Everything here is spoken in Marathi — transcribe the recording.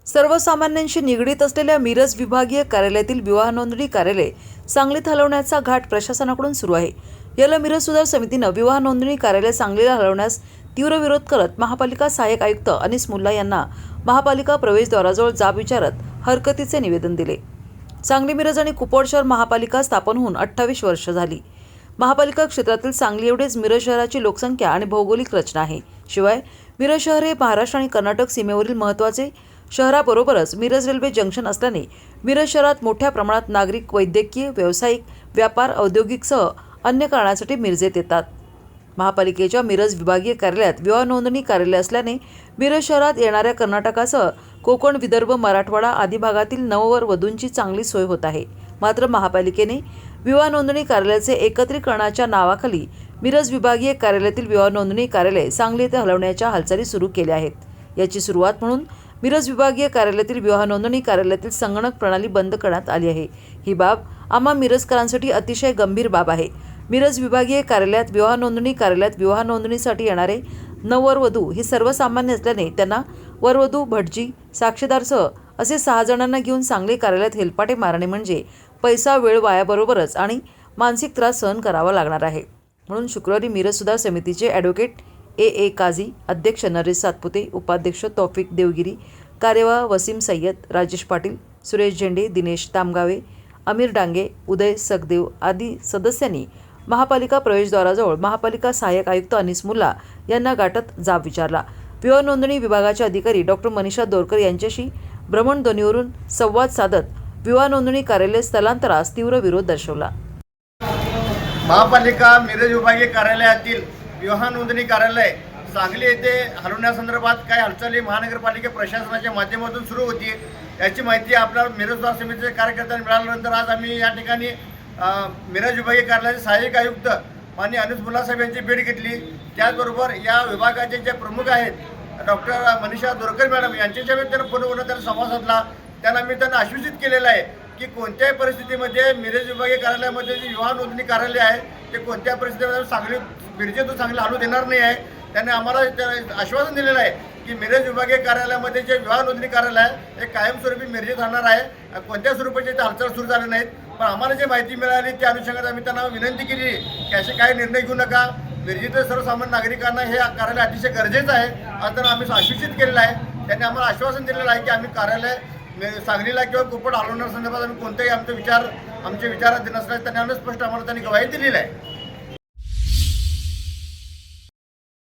सर्वसामान्यांशी निगडीत असलेल्या मिरज विभागीय कार्यालयातील विवाह नोंदणी कार्यालय सांगलीत हलवण्याचा घाट प्रशासनाकडून सुरू आहे। याला मिरज सुधार समितीने विवाह नोंदणी कार्यालय सांगलीला हलवण्यास तीव्र विरोध करत महापालिका सहाय्यक आयुक्त अनीस मुल्ला यांना महापालिका प्रवेशद्वाराजवळ जाब विचारत हरकतीचे निवेदन दिले। सांगली, मिरज आणि कुपवाड शहर महापालिका स्थापन होऊन 28 वर्ष झाली। महापालिका क्षेत्रातील सांगली एवढेच मिरज शहराची लोकसंख्या आणि भौगोलिक रचना आहे। शिवाय मिरज शहर हे महाराष्ट्र आणि कर्नाटक सीमेवरील महत्त्वाचे शहराबरोबरच मिरज रेल्वे जंक्शन असल्याने मिरज शहरात मोठ्या प्रमाणात नागरिक वैद्यकीय, व्यावसायिक, व्यापार, औद्योगिकसह अन्य कारणासाठी मिरजेत येतात। महापालिकेच्या मिरज विभागीय कार्यालयात विवाह नोंदणी कार्यालय असल्याने मिरज शहरात येणाऱ्या कर्नाटकासह कोकण, विदर्भ, मराठवाडा आदी भागातील नववर वधूंची चांगली सोय होत आहे। मात्र महापालिकेने विवाह नोंदणी कार्यालयाचे एकत्रीकरणाच्या नावाखाली मिरज विभागीय कार्यालयातील विवाह नोंदणी कार्यालय सांगली येथे हलवण्याच्या हालचाली सुरू केल्या आहेत। याची सुरुवात म्हणून मिरज विभागीय कार्यालयातील विवाह नोंदणी कार्यालयातील संगणक प्रणाली बंद करण्यात आली आहे। ही बाब आम्हा मिरजकरांसाठी अतिशय गंभीर बाब आहे। मिरज विभागीय कार्यालयात विवाह नोंदणी कार्यालयात विवाह नोंदणीसाठी येणारे नववर वधू हे सर्वसामान्य असल्याने त्यांना वरवधू, भटजी, साक्षीदारसह असे 6 जणांना घेऊन सांगली कार्यालयात हेलपाटे मारणे म्हणजे पैसा, वेळ वायाबरोबरच आणि मानसिक त्रास सहन करावा लागणार आहे। म्हणून शुक्रवारी मिरज सुधार समितीचे ॲडव्होकेट ए काझी, अध्यक्ष नरेश सातपुते, उपाध्यक्ष तौफिक देवगिरी, कार्यवाह वसीम सय्यद, राजेश पाटील, सुरेश झेंडे, दिनेश तामगावे, अमीर डांगे, उदय सखदेव आदी सदस्यांनी महापालिका प्रवेशद्वाराजवळ महापालिका सहाय्यक आयुक्त अनीस मुल्ला यांना गाठत जाब विचारला। विवाह नोंदणी विभागाचे अधिकारी डॉक्टर मनीषा दोरकर यांच्याशी भ्रमणध्वनीवरून संवाद साधत विवाह नोंदणी कार्यालय स्थलांतरास तीव्र विरोध दर्शवला। महापालिका मिरज विभागीय कार्यालयातील विवाह नोंदणी कार्यालय सांगली येथे हलवण्यासंदर्भात काय हालचाली महानगरपालिका प्रशासनाच्या माध्यमातून सुरू होती याची माहिती आपल्या मिरज सुधार समितीच्या कार्यकर्त्यांना मिळाल्यानंतर आज आम्ही या ठिकाणी मिरज विभागीय कार्यालयाचे सहाय्यक आयुक्त माननीय अनीस मुल्ला साहेब यांची भेट घेतली। त्याचबरोबर या विभागाचे जे प्रमुख आहेत डॉक्टर मनीषा दोरकर मॅडम यांच्याच्या त्यांना फोनवरून त्यांना संवाद साधला। त्यांना मी त्यांना आश्वासित केलेलं आहे की कोणत्याही परिस्थितीमध्ये मिरज विभागीय कार्यालयामध्ये जे विवाह नोंदणी कार्यालय आहे ते कोणत्या परिस्थितीमध्ये सांगली मिरजेतून सांगली हलवू देणार नाही आहे। त्यांनी आम्हाला आश्वासन दिलेलं आहे की मिरज विभागीय कार्यालयामध्ये जे विवाह नोंदणी कार्यालय आहे हे कायमस्वरूपी मिरजेत राहणार आहे। कोणत्या स्वरूपाचे ते हालचाल सुरू झाले नाहीत, पण आम्हाला जे माहिती मिळाली त्या अनुषंगाने आम्ही त्यांना विनंती केली की असे काही निर्णय घेऊ नका। मिरजेतील सर्वसामान्य नागरिकांना हे कार्यालय अतिशय गरजेचं आहे असं त्यांना आम्ही आश्वासित केलेलं आहे। त्यांनी आम्हाला आश्वासन दिलेलं आहे की आम्ही कार्यालय सांगलीला किंवा कुपवाड हलवण्यासंदर्भात आम्ही कोणतेही आमचे विचार नसल्यास त्यांनी स्पष्ट आम्हाला त्यांनी ग्वाही दिलेली आहे।